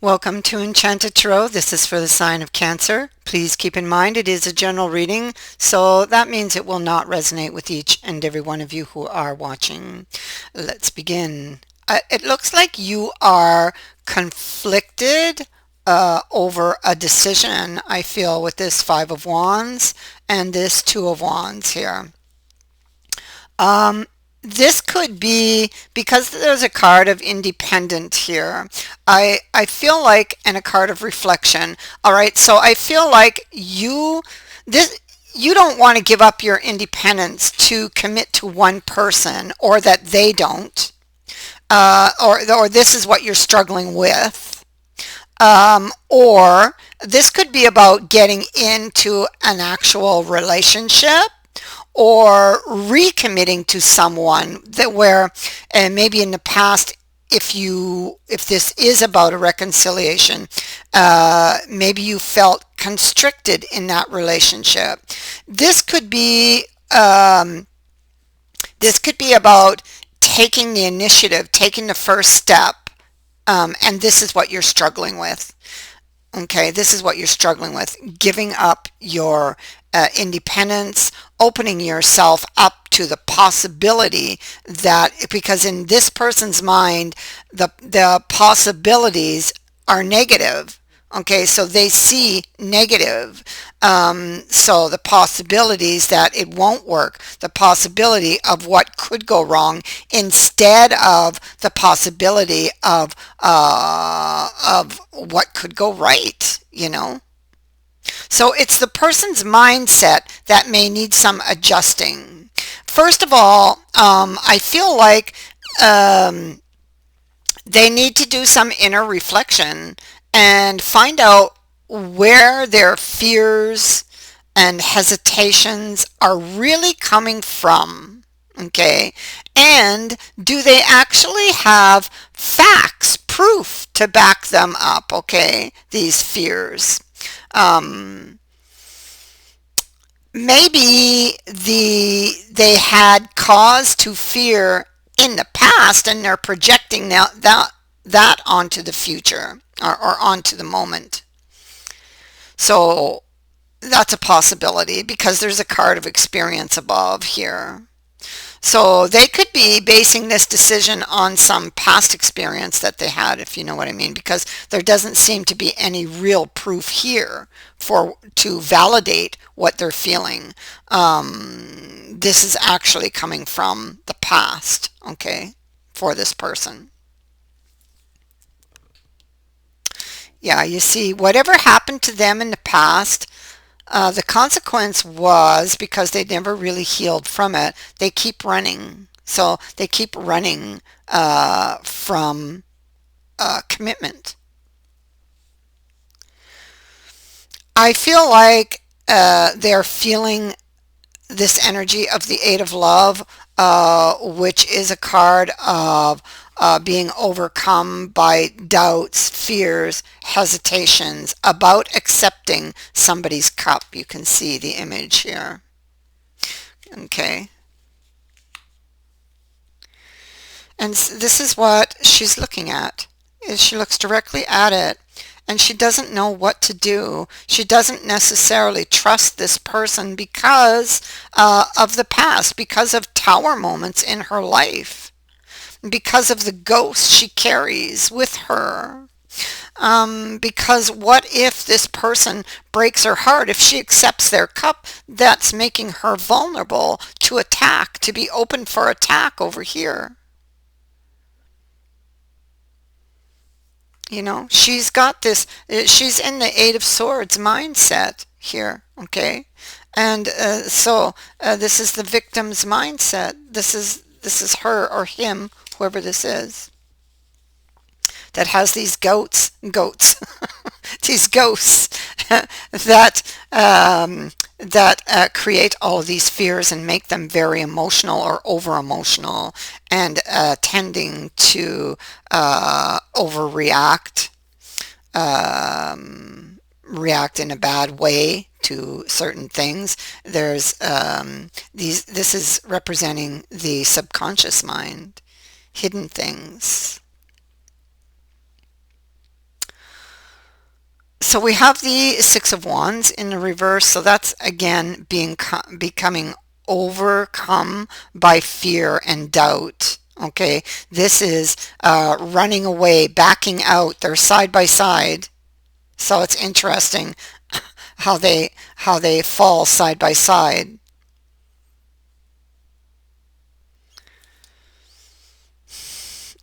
Welcome to Enchanted Tarot. This is for the sign of Cancer. Please keep in mind it is a general reading, so that means it will not resonate with each and every one of you who are watching. Let's begin. It looks like you are conflicted over a decision, I feel, with this Five of Wands and this Two of Wands here. Um, this could be because there's a card of independent here. I feel like, and a card of reflection. All right, so I feel like this you don't want to give up your independence to commit to one person, or that they don't, or this is what you're struggling with. Or this could be about getting into an actual relationship or recommitting to someone that where and maybe in the past, if this is about a reconciliation, maybe you felt constricted in that relationship. This could be this could be about taking the initiative, taking the first step, and this is what you're struggling with. Okay, this is what you're struggling with. Giving up your independence, opening yourself up to the possibility that, because in this person's mind, the possibilities are negative. Okay, so they see negative. So the possibilities that it won't work, the possibility of what could go wrong, instead of the possibility of what could go right, you know. So it's the person's mindset that may need some adjusting. First of all, I feel like um, they need to do some inner reflection and find out where their fears and hesitations are really coming from. Okay. And do they actually have facts, proof to back them up? Okay. These fears. Um, Maybe they had cause to fear in the past and they're projecting now that onto the future, or onto the moment. So that's a possibility because there's a card of experience above here. So they could be basing this decision on some past experience that they had, if you know what I mean, because there doesn't seem to be any real proof here for to validate what they're feeling. This is actually coming from the past, okay, for this person. Yeah, you see, whatever happened to them in the past, the consequence was because they never really healed from it. They keep running. So they keep running from commitment. I feel like they're feeling this energy of the Eight of Love, which is a card of being overcome by doubts, fears, hesitations about accepting somebody's cup. You can see the image here. Okay. And this is what she's looking at. Is she looks directly at it and she doesn't know what to do. She doesn't necessarily trust this person because of the past, because of tower moments in her life, because of the ghost she carries with her. Because what if this person breaks her heart? If she accepts their cup, that's making her vulnerable to attack, to be open for attack over here. You know, she's got this, she's in the Eight of Swords mindset here, okay? And this is the victim's mindset. This is her or him, whoever this is, that has these goats, these ghosts that create all of these fears and make them very emotional or over emotional, and tending to overreact, react in a bad way to certain things. There's this is representing the subconscious mind, hidden things. So we have the Six of Wands in the reverse. So that's again becoming overcome by fear and doubt. Okay, this is running away, backing out. They're side by side. So it's interesting how they fall side by side.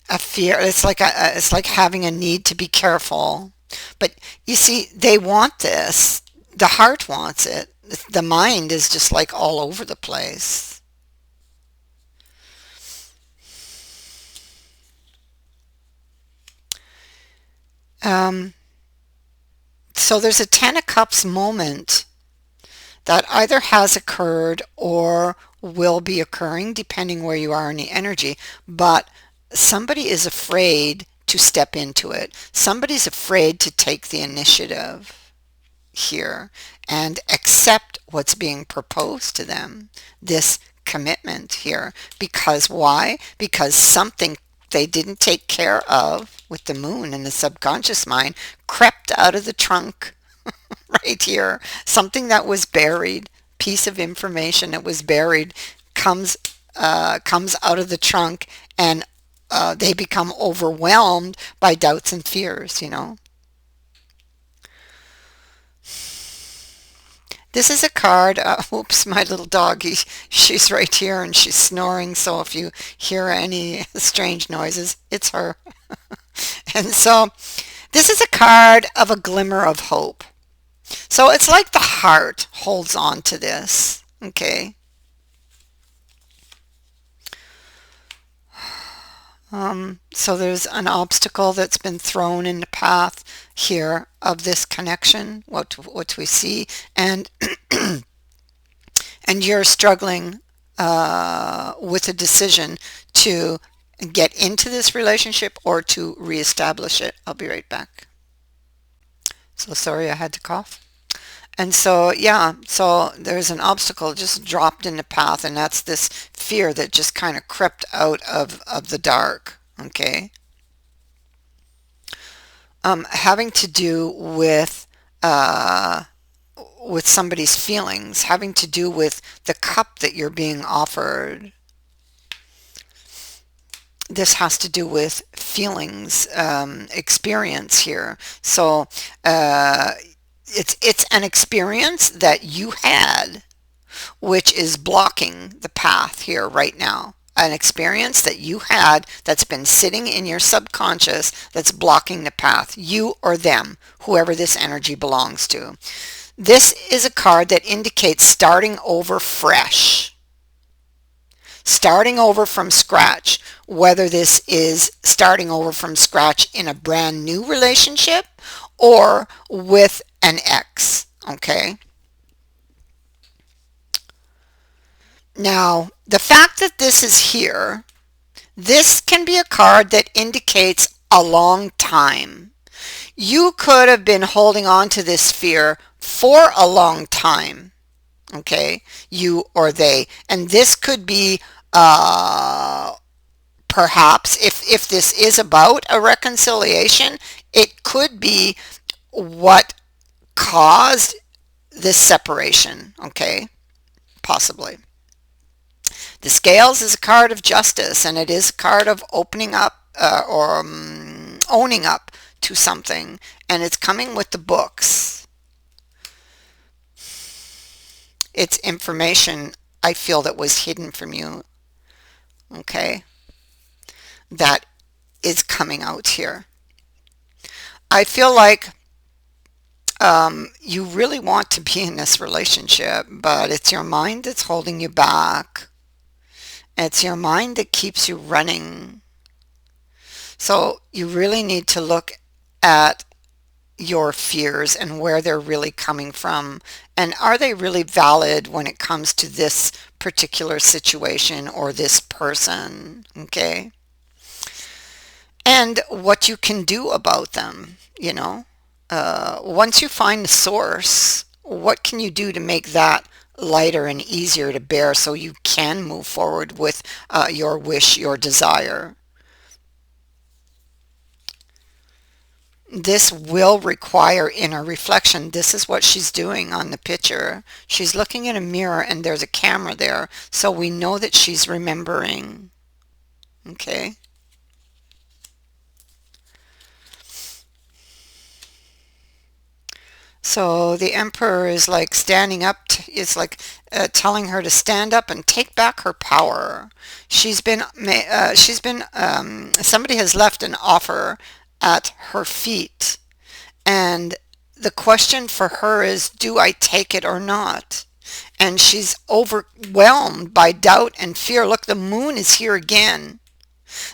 A fear. It's like having a need to be careful. But you see, they want this. The heart wants it. The mind is just like all over the place. Um, so there's a Ten of Cups moment that either has occurred or will be occurring, depending where you are in the energy. But somebody is afraid to step into it. Somebody's afraid to take the initiative here and accept what's being proposed to them, this commitment here. Because why? Because something they didn't take care of with the moon and the subconscious mind crept out of the trunk right here. Something that was buried, piece of information that was buried, comes comes out of the trunk, and they become overwhelmed by doubts and fears. This is a card. Oops, my little doggy. She's right here and she's snoring. So if you hear any strange noises, it's her. And so this is a card of a glimmer of hope. So it's like the heart holds on to this. Okay. So there's an obstacle that's been thrown in the path here of this connection, what we see, and and you're struggling with a decision to get into this relationship or to reestablish it. I'll be right back. So sorry, I had to cough. And so, yeah, so there's an obstacle just dropped in the path, and that's this fear that just kind of crept out of the dark, okay? Having to do with somebody's feelings, having to do with the cup that you're being offered. This has to do with feelings, experience here. So it's an experience that you had, which is blocking the path here right now. An experience that you had that's been sitting in your subconscious that's blocking the path, you or them, whoever this energy belongs to. This is a card that indicates starting over fresh, starting over from scratch, whether this is starting over from scratch in a brand new relationship or with an ex, okay? Now, the fact that this is here, this can be a card that indicates a long time. You could have been holding on to this fear for a long time, okay? You or they. And this could be perhaps, if this is about a reconciliation, it could be what caused this separation, okay? Possibly. The Scales is a card of justice, and it is a card of opening up or owning up to something, and it's coming with the books. It's information I feel that was hidden from you, okay, that is coming out here. I feel like you really want to be in this relationship, but it's your mind that's holding you back. It's your mind that keeps you running. So you really need to look at your fears and where they're really coming from. And are they really valid when it comes to this particular situation or this person? Okay. And what you can do about them, once you find the source, what can you do to make that lighter and easier to bear so you can move forward with your wish, your desire? This will require inner reflection. This is what she's doing on the picture. She's looking in a mirror and there's a camera there. So we know that she's remembering. Okay. So the emperor is like standing up, is like telling her to stand up and take back her power. Somebody has left an offer at her feet. And the question for her is, do I take it or not? And she's overwhelmed by doubt and fear. Look, the moon is here again.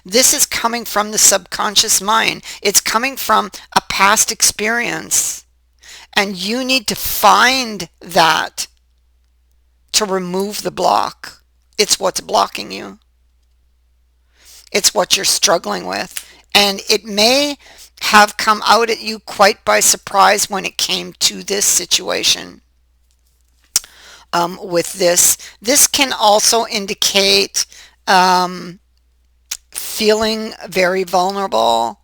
This is coming from the subconscious mind. It's coming from a past experience. And you need to find that to remove the block. It's what's blocking you. It's what you're struggling with. And it may have come out at you quite by surprise when it came to this situation. With this, this can also indicate feeling very vulnerable.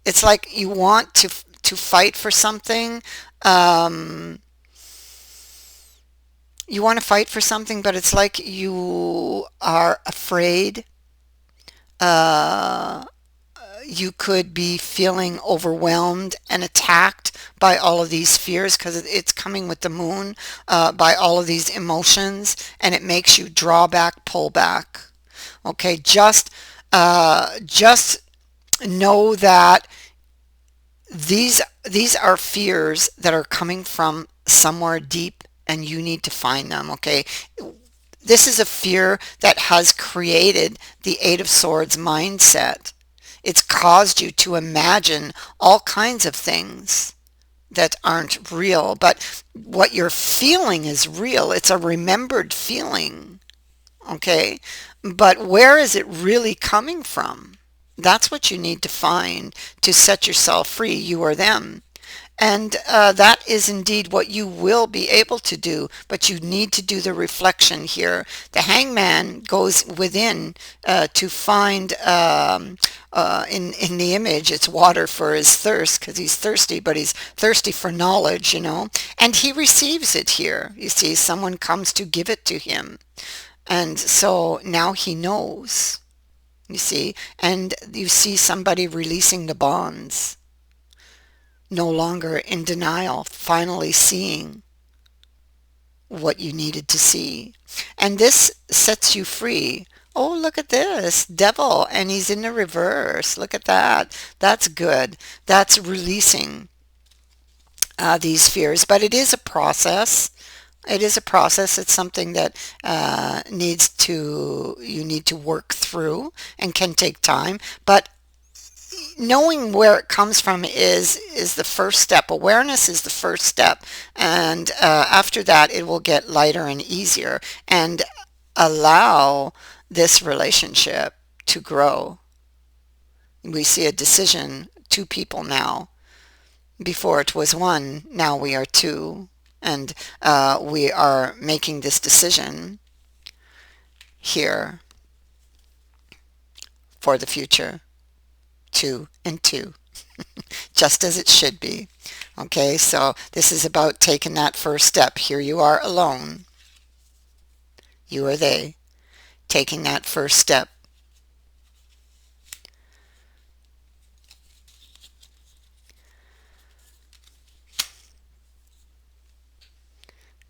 It's like you want to fight for something. You want to fight for something, but it's like you are afraid. Uh, you could be feeling overwhelmed and attacked by all of these fears because it's coming with the moon, by all of these emotions, and it makes you draw back, pull back. Okay, just know that these are fears that are coming from somewhere deep, and you need to find them. Okay, this is a fear that has created the Eight of Swords mindset. It's caused you to imagine all kinds of things that aren't real, but what you're feeling is real. It's a remembered feeling, okay? But where is it really coming from? That's what you need to find to set yourself free, you or them. And that is indeed what you will be able to do, but you need to do the reflection here. The hangman goes within to find, in the image, it's water for his thirst because he's thirsty, but he's thirsty for knowledge, and he receives it here. You see, someone comes to give it to him. And so now he knows, you see, and you see somebody releasing the bonds, no longer in denial, finally seeing what you needed to see. And this sets you free. Oh, look at this, devil, and he's in the reverse. Look at that. That's good. That's releasing these fears. But it is a process. It is a process. It's something that you need to work through and can take time. But knowing where it comes from is the first step. Awareness is the first step, and after that it will get lighter and easier, and allow this relationship to grow. We see a decision, two people now. Before it was one, now we are two, and we are making this decision here for the future. Two and two, just as it should be. Okay, so this is about taking that first step. Here you are alone. You or they, taking that first step.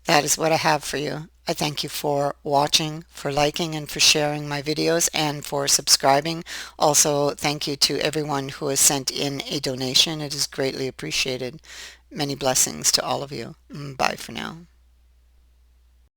That is what I have for you. I thank you for watching, for liking, and for sharing my videos, and for subscribing. Also, thank you to everyone who has sent in a donation. It is greatly appreciated. Many blessings to all of you. Bye for now.